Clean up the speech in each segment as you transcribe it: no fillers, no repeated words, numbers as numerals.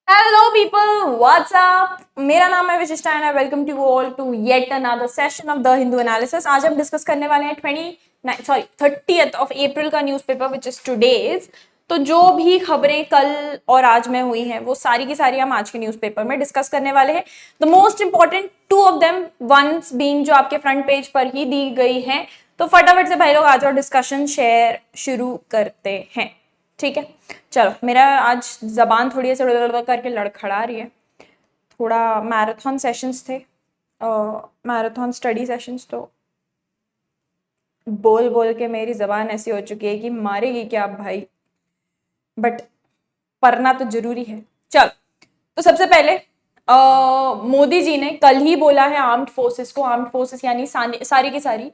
Hello people, WhatsApp. मेरा नाम है Vishishta and I welcome to all to yet another session of the Hindu analysis. आज हम डिस्कस करने वाले हैं 30th ऑफ अप्रैल का न्यूज़पेपर विच इज टुडेज। तो जो भी खबरें कल और आज में हुई हैं वो सारी की सारी हम आज के न्यूज़पेपर में डिस्कस करने वाले हैं। The most important two of them ones being जो आपके फ्रंट पेज पर ही दी गई हैं। तो फटाफट से भाई लोग आज और डिस्कशन शेयर शुरू करते हैं। ठीक है, चलो। मेरा आज जबान थोड़ी ऐसे करके लड़खड़ा रही है। थोड़ा मैराथन सेशंस थे, मैराथन स्टडी सेशंस, तो बोल बोल के मेरी जबान ऐसी हो चुकी है कि मारेगी क्या भाई, बट पढ़ना तो जरूरी है। चल, तो सबसे पहले मोदी जी ने कल ही बोला है आर्म्ड फोर्सेस को, आर्म्ड फोर्सेस यानी सारी की सारी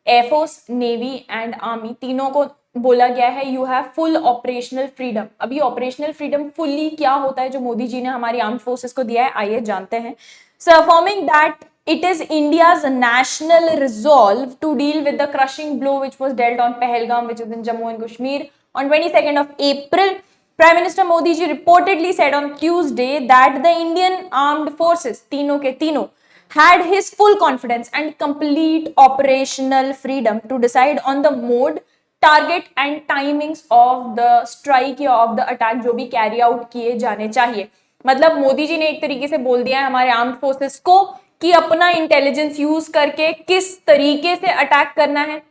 एयरफोर्स, नेवी एंड आर्मी, तीनों को बोला गया है you have full operational freedom. अभी ऑपरेशनल फ्रीडम फुल्ली क्या होता है जो मोदी जी ने हमारी आर्म्ड फोर्सेस को दिया है, आइए जानते हैं। So affirming that it is India's national resolve to deal with the crushing blow which was dealt on Pahalgam, which is in Jammu and Kashmir, on 22nd of April. Prime Minister Modi ji reportedly said on Tuesday that the Indian armed forces, तीनों के तीनों, had his full confidence and complete operational freedom to decide on the mode, target and timings of the strike या of the attack जो भी carry out किए जाने चाहिए। मतलब मोदी जी ने एक तरीके से बोल दिया है हमारे आर्म्ड फोर्सेस को कि अपना इंटेलिजेंस यूज करके किस तरीके से अटैक करना है,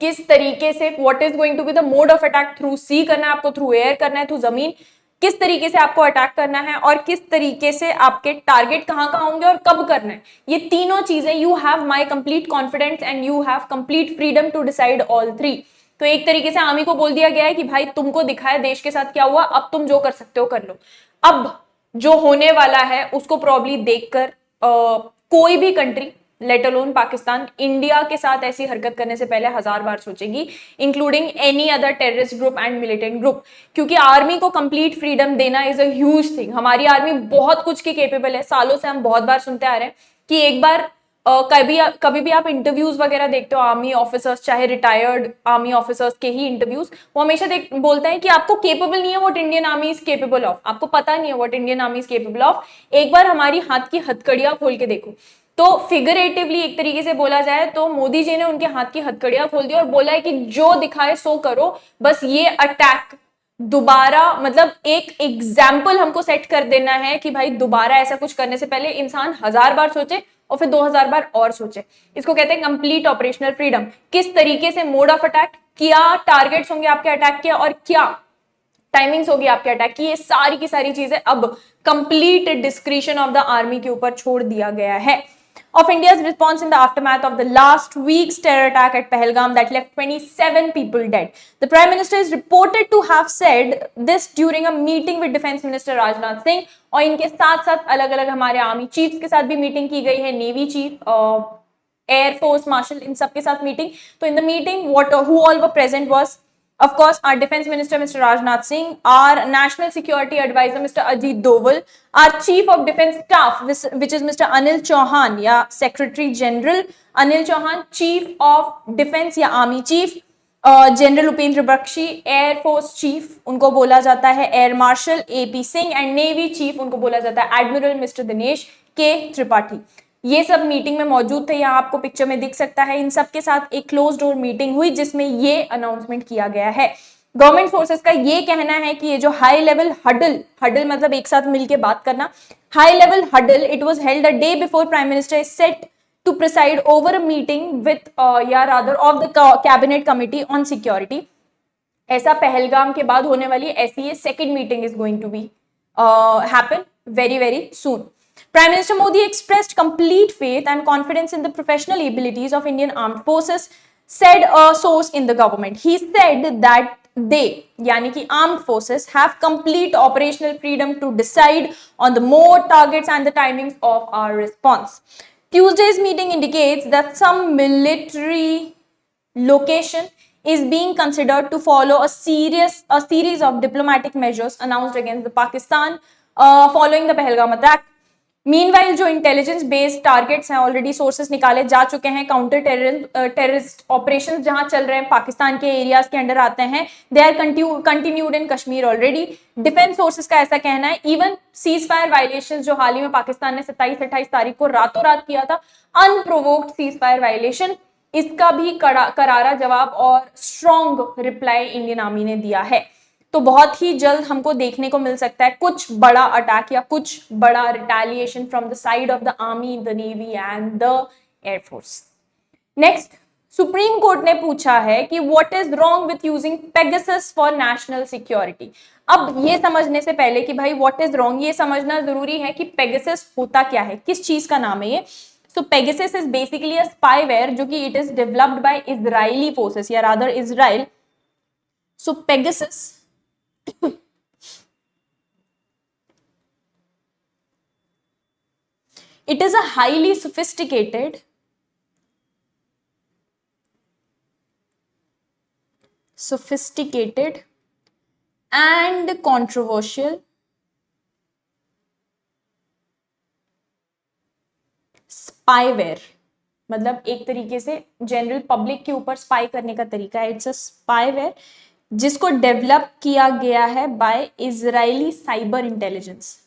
किस तरीके से, what is going to be the mode of attack, through see करना है आपको, थ्रू एयर करना है, थ्रू जमीन, किस तरीके से आपको अटैक करना है और किस तरीके से आपके टारगेट कहां कहां होंगे और कब करना है। ये तीनों चीजें you have my complete confidence and you have complete freedom to decide all three. तो एक तरीके से आर्मी को बोल दिया गया है कि भाई तुमको दिखाया देश के साथ क्या हुआ, अब तुम जो कर सकते हो कर लो। अब जो होने वाला है उसको प्रॉब्ली देखकर कोई भी country, let alone Pakistan, India के साथ ऐसी हरकत करने से पहले 1000 बार सोचेगी, including any other terrorist group and militant group. क्योंकि आर्मी को कंप्लीट फ्रीडम देना इज अ ह्यूज थिंग। हमारी आर्मी बहुत कुछ की केपेबल है, सालों से हम बहुत बार सुनते आ रहे हैं कि एक बार कभी भी आप इंटरव्यूज वगैरह देखते हो आर्मी ऑफिसर्स, चाहे रिटायर्ड आर्मी ऑफिसर्स के ही इंटरव्यूज, वो हमेशा बोलते हैं कि आपको केपेबल नहीं है what Indian army is capable of, आपको पता नहीं है what Indian army is capable of. एक बार हमारी हाथ की हथकड़ियां खोल के देखो। तो फिगरेटिवली एक तरीके से बोला जाए तो मोदी जी ने उनके हाथ की हथकड़ियां खोल दी और बोला है कि जो दिखाए सो करो, बस ये अटैक दोबारा, मतलब एक एग्जाम्पल हमको सेट कर देना है कि भाई दोबारा ऐसा कुछ करने से पहले इंसान 1000 बार सोचे और फिर 2000 बार और सोचे। इसको कहते हैं कंप्लीट ऑपरेशनल फ्रीडम। किस तरीके से मोड ऑफ अटैक, क्या टारगेट्स होंगे आपके अटैक के और क्या टाइमिंग्स होगी आपके अटैक की, ये सारी की सारी चीजें अब complete discretion of the army के ऊपर छोड़ दिया गया है। Of India's response in the aftermath of the last week's terror attack at Pahalgam that left 27 people dead. The Prime Minister is reported to have said this during a meeting with Defense Minister Rajnath Singh, और इनके साथ साथ अलग अलग हमारे army chiefs के साथ भी मीटिंग की गई है, नेवी चीफ, एयरफोर्स मार्शल, इन सबके साथ मीटिंग। तो in the meeting what who all were present was, of course, our Defense Minister, Mr. Rajnath Singh, our National Security Advisor, Mr. Ajit Doval, our Chief of Defense Staff, which is Mr. Anil Chauhan, या Secretary General Anil Chauhan, Chief of Defense या Army Chief, general Upendra Bakshi, air force chief उनको बोला जाता है air marshal AP Singh, and navy chief उनको बोला जाता है एडमिरल मिस्टर दिनेश के त्रिपाठी। ये सब मीटिंग में मौजूद थे, यहाँ आपको पिक्चर में दिख सकता है। इन सब के साथ एक क्लोज डोर मीटिंग हुई जिसमें ये अनाउंसमेंट किया गया है। गवर्नमेंट फोर्सेस का ये कहना है कि ये जो हाई लेवल हडल मतलब एक साथ मिलकर बात करना, high level huddle, it was held a day before prime minister is set to preside over a meeting with of the cabinet committee on security. ऐसा पहलगाम के बाद होने वाली ऐसी ये second meeting is going to be happen very soon. Prime Minister Modi expressed complete faith and confidence in the professional abilities of Indian armed forces, said a source in the government. He said that they, yani ki armed forces, have complete operational freedom to decide on the mode, targets and the timings of our response. Tuesday's meeting indicates that some military location is being considered to follow a series of diplomatic measures announced against the Pakistan following the Pahalgam attack. Meanwhile जो intelligence based targets हैं already sources निकाले जा चुके हैं, counter terrorist operations जहां चल रहे हैं पाकिस्तान के एरियाज के अंडर आते हैं, they are continued in Kashmir already. Defence sources का ऐसा कहना है इवन सीज फायर वायलेशन जो हाल ही में पाकिस्तान ने 27-28 तारीख को रातों रात किया था, अनप्रोवोक्ड सीज फायर वायलेशन, इसका भी करारा जवाब और स्ट्रॉन्ग रिप्लाई इंडियन आर्मी ने दिया है। तो बहुत ही जल्द हमको देखने को मिल सकता है कुछ बड़ा अटैक या कुछ बड़ा retaliation from the side of the army, the navy and the air force. Next, supreme court ने पूछा है कि what is wrong with using Pegasus for national security. अब ये समझने से पहले कि भाई व्हाट इज रॉन्ग, ये समझना जरूरी है कि पेगासस होता क्या है, किस चीज का नाम है ये। So Pegasus is basically a spyware जो कि it is developed by Israeli forces या rather Israel. So Pegasus it is a highly sophisticated and controversial spyware, मतलब एक तरीके से जनरल पब्लिक के ऊपर स्पाई करने का तरीका है। इट्स अ स्पाईवेयर जिसको डेवलप किया गया है by Israeli cyber intelligence,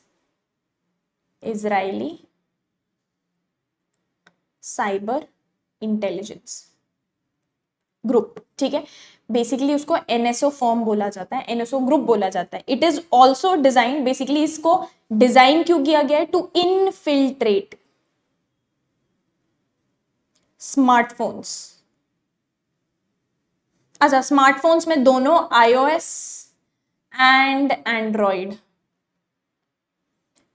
Israeli cyber intelligence group, ठीक है। बेसिकली उसको एनएसओ फॉर्म बोला जाता है, एनएसओ ग्रुप बोला जाता है। It is also design, basically इसको डिजाइन क्यों किया गया है, टू इनफिल्ट्रेट स्मार्टफोन्स। अच्छा, स्मार्टफोन्स में दोनों iOS एंड एंड्रॉइड,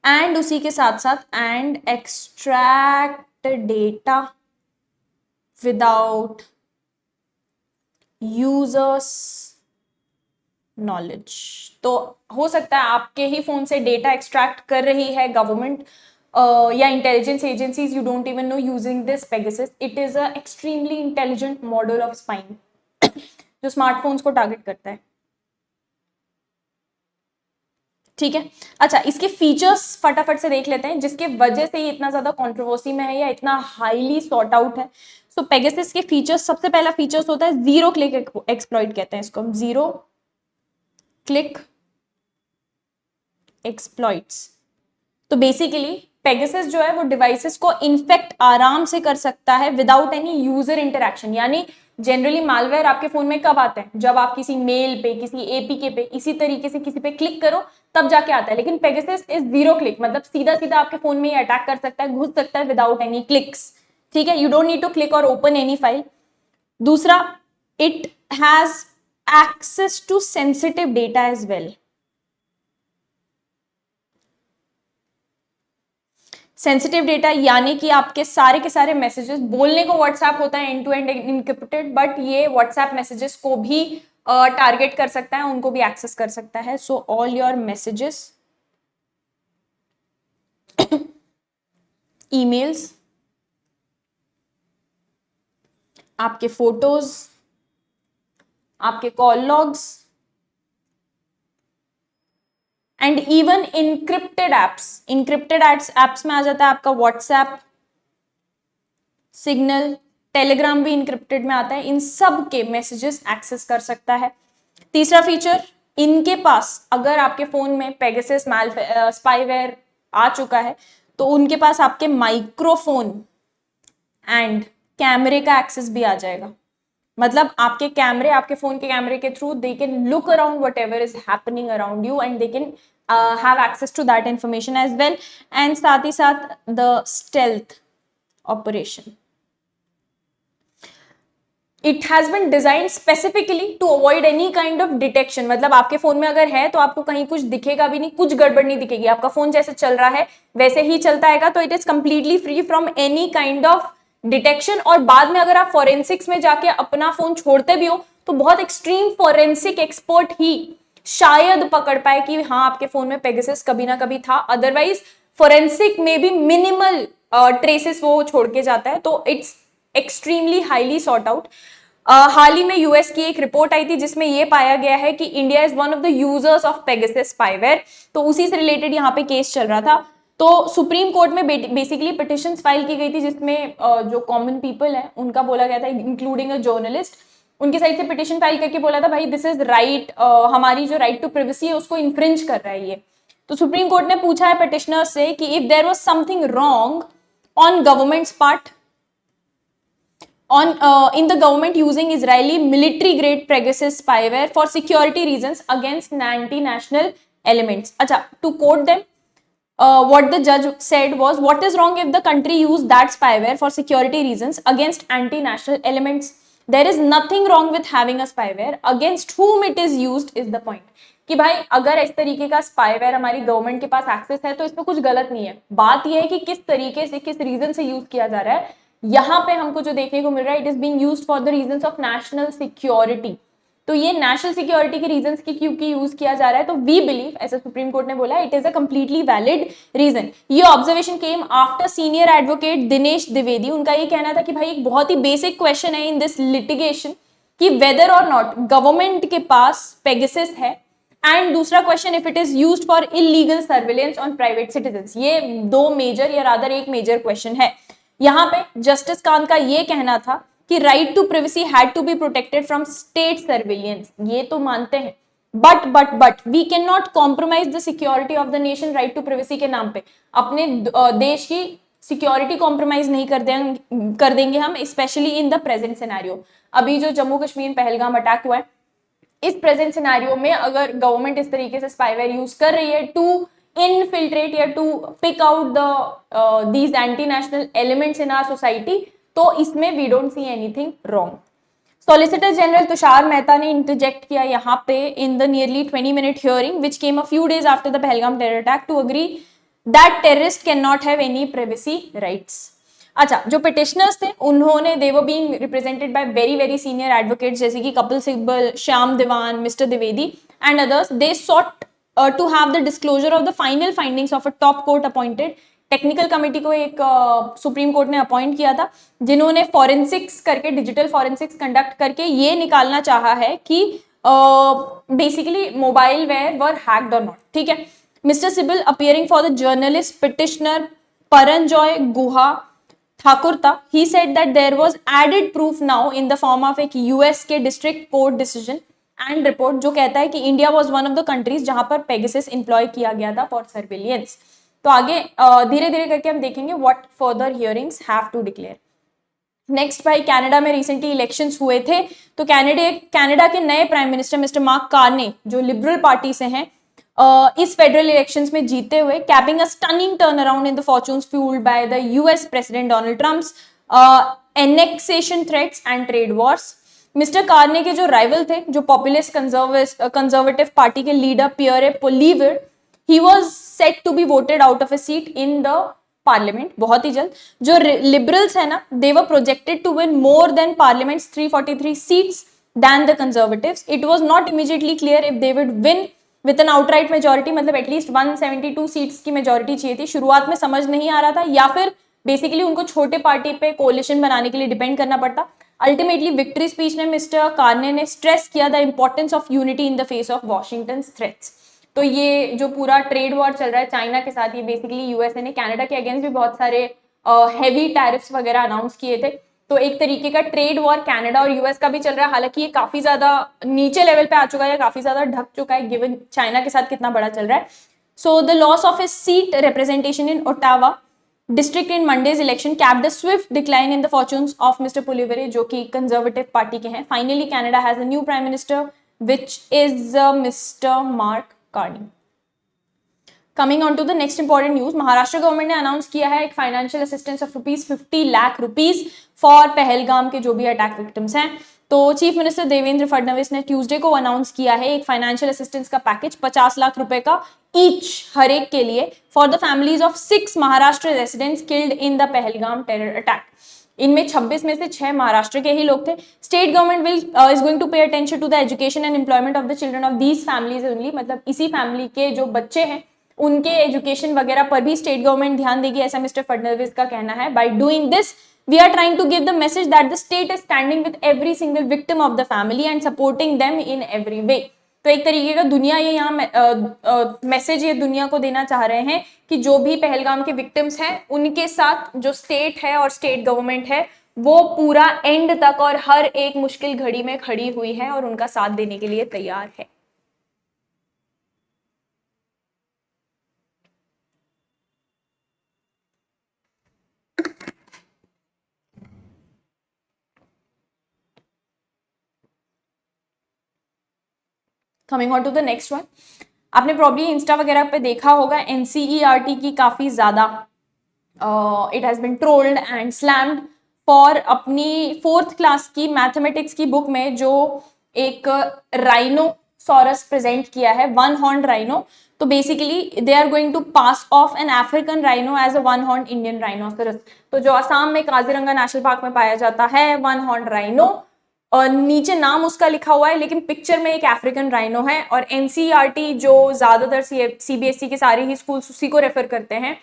एंड उसी के साथ साथ and extract data without users knowledge. तो हो सकता है आपके ही फोन से डेटा एक्सट्रैक्ट कर रही है गवर्नमेंट या intelligence agencies, you don't even know using this Pegasus. It is a extremely intelligent model of spying जो स्मार्टफोन्स को टारगेट करता है, ठीक है। अच्छा, इसके फीचर्स फटाफट से देख लेते हैं जिसके वजह से ये इतना ज्यादा कंट्रोवर्सी में है या इतना हाईली सॉर्ट आउट है। सो पेगासस के फीचर्स, सबसे पहला फीचर्स होता है जीरो क्लिक एक्सप्लॉइट, कहते हैं इसको हम जीरो क्लिक एक्सप्लॉइट्स। तो बेसिकली पेगासस जो है वो डिवाइसेस को इन्फेक्ट आराम से कर सकता है विदाउट एनी यूजर इंटरैक्शन। यानी जनरली मालवेयर आपके फोन में कब आता है, जब आप किसी मेल पे, किसी एपीके पे, इसी तरीके से किसी पे क्लिक करो तब जाके आता है। लेकिन पेगासस इज जीरो क्लिक, मतलब सीधा सीधा आपके फोन में ये अटैक कर सकता है, घुस सकता है विदाउट एनी क्लिक्स, ठीक है। You don't need to click और ओपन एनी फाइल। दूसरा, it has access to sensitive data as well. Sensitive data यानी कि आपके सारे के सारे मैसेजेस, बोलने को व्हाट्सएप होता है end to end encrypted, but ये व्हाट्सएप मैसेजेस को भी टारगेट कर सकता है, उनको भी एक्सेस कर सकता है। So all your messages, emails, आपके फोटोज, आपके call logs and even encrypted apps. Encrypted apps में आ जाता है आपका व्हाट्सएप, सिग्नल, टेलीग्राम भी इनक्रिप्टेड में आता है। इन सब के मैसेजेस एक्सेस कर सकता है। तीसरा फीचर, इनके पास अगर आपके फोन में पेगासस स्पाईवेयर आ चुका है तो उनके पास आपके माइक्रोफोन एंड कैमरे का एक्सेस भी आ जाएगा। मतलब आपके कैमरे, आपके फोन के कैमरे के through they can look around whatever is happening around you and they can have access to that information as well. And साथ ही साथ the stealth operation, it has been designed specifically to avoid any kind of detection. मतलब आपके phone में अगर है तो आपको कहीं कुछ दिखेगा भी नहीं, कुछ गड़बड़ नहीं दिखेगी, आपका फोन जैसे चल रहा है वैसे ही चलता आएगा। तो it is completely free from any kind of detection. और बाद में अगर आप फॉरेंसिक्स में जाके अपना फोन छोड़ते भी हो तो बहुत एक्सट्रीम फॉरेंसिक एक्सपर्ट ही शायद पकड़ पाए कि हाँ आपके फोन में पेगासस कभी ना कभी था। अदरवाइज फॉरेंसिक में भी मिनिमल ट्रेसेस वो छोड़ के जाता है। तो it's extremely highly sort out. हाल ही में यूएस की एक रिपोर्ट आई थी जिसमें यह पाया गया है कि India is one of the users of Pegasus spyware. तो उसी से रिलेटेड यहाँ पे केस चल रहा था। तो सुप्रीम कोर्ट में बेसिकली पिटिशंस फाइल की गई थी, जिसमें जो कॉमन पीपल है उनका बोला गया था, इंक्लूडिंग अ जर्नलिस्ट, उनकी साइड से पिटिशन फाइल करके बोला था भाई दिस इज राइट, हमारी जो राइट टू प्राइवेसी है उसको इन्फ्रिंज कर रहा है ये। तो सुप्रीम कोर्ट ने पूछा है पिटिशनर्स से कि if there was something wrong on government's part in the government using Israeli military grade Pegasus spyware for security reasons against anti-national elements. Acha, to quote them, what the judge said was, what is wrong if the country used that spyware for security reasons against anti-national elements? There is nothing wrong with having a spyware. Against whom it is used is the point. कि भाई अगर इस तरीके का spyware हमारी government के पास access है तो इसमें कुछ गलत नहीं है, बात यह है कि किस तरीके से, किस रीजन से यूज किया जा रहा है। यहाँ पे हमको जो देखने को मिल रहा है, it is being used for the reasons of national security. तो ये नेशनल सिक्योरिटी के रीजंस की क्योंकि यूज किया जा रहा है, तो वी बिलीव, ऐसा सुप्रीम कोर्ट ने बोला, it is a completely valid reason. ये observation came after senior advocate Dinesh Dwivedi. उनका ये कहना था कि भाई एक बहुत ही बेसिक क्वेश्चन है इन दिस लिटिगेशन कि वेदर और नॉट गवर्नमेंट के पास पेगासस है, एंड दूसरा question if it is used for illegal surveillance on private citizens. ये दो मेजर या रादर एक मेजर क्वेश्चन है। यहाँ पे जस्टिस कांत का ये कहना था कि right to privacy had to be protected from state surveillance. ये तो मानते हैं, but we can not compromise the security of the nation right to privacy के नाम पे। अपने देश की सिक्योरिटी कॉम्प्रोमाइज नहीं कर देंगे हम, specially in the present scenario. अभी जो जम्मू कश्मीर पहलगाम अटैक हुआ है, इस प्रेजेंट सिनेरियो में अगर गवर्नमेंट इस तरीके से स्पाईवेयर यूज कर रही है टू इनफिल्ट्रेट या to pick out these anti national elements in our society, तो इसमें we don't see anything wrong. Solicitor general Tushar Mehta ने इंटरजेक्ट किया यहाँ पे in the nearly 20-minute hearing which came a few days after the Pahalgam terror attack to agree that terrorist can not have any privacy rights. अच्छा, जो petitioners थे उन्होंने, they were being represented by very senior advocates जैसे कि Kapil Sibal, Shyam Divan, mister Dwivedi and others. They sought to have the disclosure of the final findings of a top court appointed technical committee को एक supreme court ने appoint किया था, जिन्होंने forensics करके, digital forensics conduct करके ये निकालना चाहा है कि basically mobile where were hacked और नॉट। ठीक है, mister Sibal appearing for the journalist petitioner Paranjoy Guha Thakurta, he said that there was added proof now in the form of एक यूएस के district court decision and report जो कहता है कि India was one of the countries जहां पर पेगासस इंप्लॉय किया गया था फॉर सर्विलियंस। तो आगे धीरे धीरे करके हम देखेंगे what further hearings have to declare. Next भाई, कनाडा में रिसेंटली इलेक्शंस हुए थे, तो कनाडा के नए prime minister mister Mark Carney जो लिबरल पार्टी से हैं, इस फेडरल इलेक्शंस में जीते हुए capping a stunning turn around in the fortunes fuelled by the US president Donald Trump's annexation threats and trade wars. Mister Carney के जो rival थे, जो पॉपुलिस्ट कंजर्वेटिव पार्टी के leader Pierre Poilievre, he was set to be voted out of a seat in the parliament बहुत ही जल्द। जो liberals है ना, they were projected to win more than parliament's 343 seats than the conservatives. It was not immediately clear if they would win with an outright majority, मतलब at least 172 seats की majority चाहिए थी। शुरुआत में समझ नहीं आ रहा था, या फिर बेसिकली उनको छोटे पार्टी पे कोalition बनाने के लिए डिपेंड करना पड़ता। अल्टीमेटली विक्ट्री स्पीच में मिस्टर कार्ने ने स्ट्रेस किया the importance of unity in the face of Washington threats. तो ये जो पूरा ट्रेड वॉर चल रहा है चाइना के साथ, ये बेसिकली यूएसए ने कनाडा के अगेंस्ट भी बहुत सारे हैवी टैरिफ्स वगैरह अनाउंस किए थे। तो एक तरीके का ट्रेड वॉर कनाडा और यूएस का भी चल रहा है, हालांकि ये काफी ज्यादा नीचे लेवल पे आ चुका है, काफी ज्यादा ढक चुका है गिवन चाइना के साथ कितना बड़ा चल रहा है। So the loss of a seat representation in Ottawa district in Monday's election capped the swift decline in the fortunes of mister Poilievre, जो कि कंजर्वेटिव पार्टी के हैं। Finally Canada has a new prime minister which is mister Mark Carney. Coming on to the next important news, Maharashtra government ने announce किया है एक financial assistance of ₹50 lakh for Pahalgam के जो भी अटैक विक्टिम्स हैं। तो चीफ मिनिस्टर देवेंद्र फडणवीस ने ट्यूसडे को अनाउंस किया है एक फाइनेंशियल असिस्टेंस का पैकेज ₹50 लाख का ईच हर एक के लिए for the families of 6 Maharashtra residents killed in the Pahalgam terror attack. इनमें 26 में से 6 महाराष्ट्र के ही लोग थे। State government is going to pay attention to the education and employment of the children of these families only, मतलब इसी फैमिली के जो बच्चे हैं उनके एजुकेशन वगैरह पर भी स्टेट गवर्नमेंट ध्यान देगी, ऐसा मिस्टर फडणवीस का कहना है। By doing this we are trying to give the message that the state is standing with every single victim of the family and supporting them in every way. तो एक तरीके का दुनिया ये यहाँ मैसेज ये दुनिया को देना चाह रहे हैं कि जो भी पहलगाम के विक्टिम्स हैं उनके साथ जो स्टेट है और स्टेट गवर्नमेंट है वो पूरा एंड तक और हर एक मुश्किल घड़ी में खड़ी हुई है और उनका साथ देने के लिए तैयार है। Coming on to the next one, आपने प्रॉब्ली इंस्टा वगैरह पे देखा होगा एनसीईआरटी की काफी ज्यादा it has been trolled and slammed for अपनी 4th क्लास की मैथमेटिक्स की बुक में जो एक राइनोसॉरस प्रेजेंट किया है, वन हॉर्न राइनो। तो basically they are going to pass off an African rhino as a one horn Indian rhinoceros. तो जो असम में काजीरंगा नेशनल पार्क में पाया जाता है वन हॉर्न राइनो, और नीचे नाम उसका लिखा हुआ है लेकिन पिक्चर में एक अफ्रीकन राइनो है। और एनसीईआरटी जो ज्यादातर सीबीएसई के सारे ही स्कूल्स उसी को रेफर करते हैं।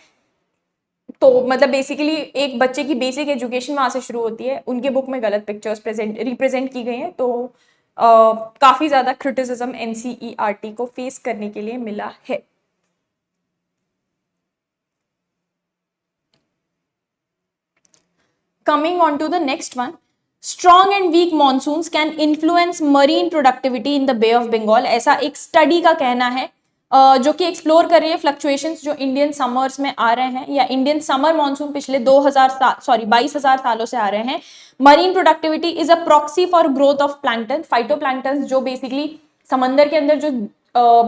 तो मतलब बेसिकली एक बच्चे की बेसिक एजुकेशन वहां से शुरू होती है। उनके बुक में गलत पिक्चर्स रिप्रेजेंट की गई हैं, तो काफी ज्यादा क्रिटिसिज्म एनसीईआरटी को फेस करने के लिए मिला है। Coming on to the next one, strong and weak monsoons can influence marine productivity in the Bay of Bengal. ऐसा एक स्टडी का कहना है जो कि एक्सप्लोर कर रही है फ्लक्चुएशंस जो इंडियन समर्स में आ रहे हैं, या इंडियन समर मॉनसून पिछले 22,000 सालों से आ रहे हैं। Marine productivity is a proxy for growth of plankton, phytoplankton जो बेसिकली समंदर के अंदर जो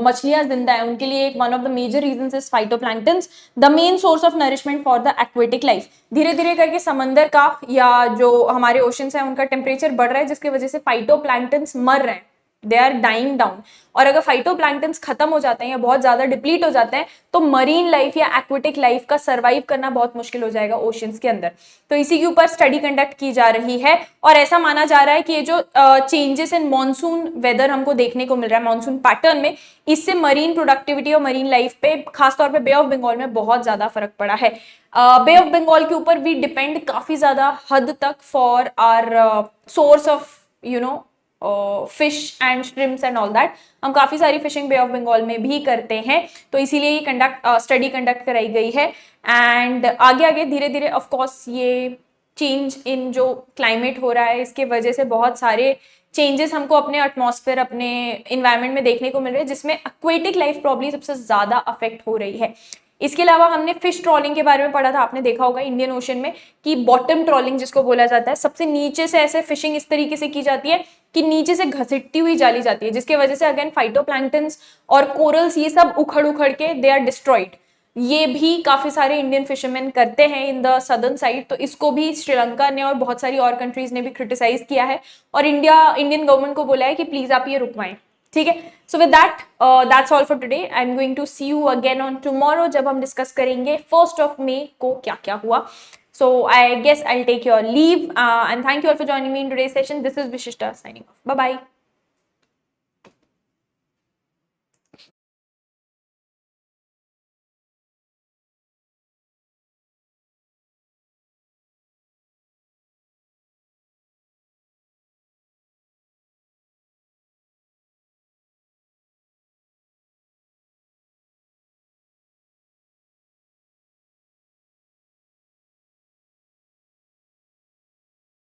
मछलियां जिंदा है उनके लिए एक one of the major reasons is phytoplanktons, the main source of nourishment for the aquatic life. धीरे धीरे करके समंदर का या जो हमारे ओशंस है उनका टेम्परेचर बढ़ रहा है जिसकी वजह से फाइटोप्लैंक्टन्स मर रहे हैं, दे आर डाइंग डाउन। और अगर फाइटोप्लैंक्टन्स खत्म हो जाते हैं या बहुत ज्यादा डिप्लीट हो जाते हैं तो मरीन लाइफ या एक्वेटिक लाइफ का सर्वाइव करना बहुत मुश्किल हो जाएगा ओशंस के अंदर। तो इसी के ऊपर स्टडी कंडक्ट की जा रही है और ऐसा माना जा रहा है कि ये जो चेंजेस इन मॉनसून वेदर हमको देखने को मिल रहा है मॉनसून पैटर्न में, इससे मरीन प्रोडक्टिविटी और मरीन लाइफ पे खासतौर पे बे ऑफ बंगाल में बहुत ज्यादा फर्क पड़ा है। बे ऑफ बंगाल के ऊपर वी डिपेंड काफी ज्यादा हद तक for our source of fish and shrimps and all that. हम काफी सारी फिशिंग बे ऑफ बंगाल में भी करते हैं, तो इसीलिए ये स्टडी कंडक्ट कराई गई है। एंड आगे आगे धीरे धीरे ऑफ कोर्स ये चेंज इन जो क्लाइमेट हो रहा है इसके वजह से बहुत सारे चेंजेस हमको अपने एटमॉस्फेयर अपने इन्वायरमेंट में देखने को मिल रहे हैं जिसमें एक्वेटिक लाइफ प्रॉब्लम सबसे ज्यादा अफेक्ट हो रही है। इसके अलावा हमने फिश ट्रॉलिंग के बारे में पढ़ा था, आपने देखा होगा इंडियन ओशन में कि बॉटम ट्रॉलिंग जिसको बोला जाता है, सबसे नीचे से ऐसे फिशिंग इस तरीके से की जाती है कि नीचे से घसीटती हुई जाली जाती है, जिसकी वजह से अगेन फाइटोप्लैंक्टन्स और कोरल्स ये सब उखड़ उखड़ के दे आर डिस्ट्रॉइड। ये भी काफी सारे इंडियन फिशरमैन करते हैं इन द सदर्न साइड, तो इसको भी श्रीलंका ने और बहुत सारी और कंट्रीज ने भी क्रिटिसाइज किया है और इंडियन गवर्नमेंट को बोला है कि प्लीज आप ये रुकवाएं। ठीक है, so with that's all for today. I am going to see you again on tomorrow जब हम डिस्कस करेंगे 1 मई को क्या क्या हुआ। So I guess I'll take your leave and thank you all for joining me in today's session. This is Vishishta signing off. Bye bye.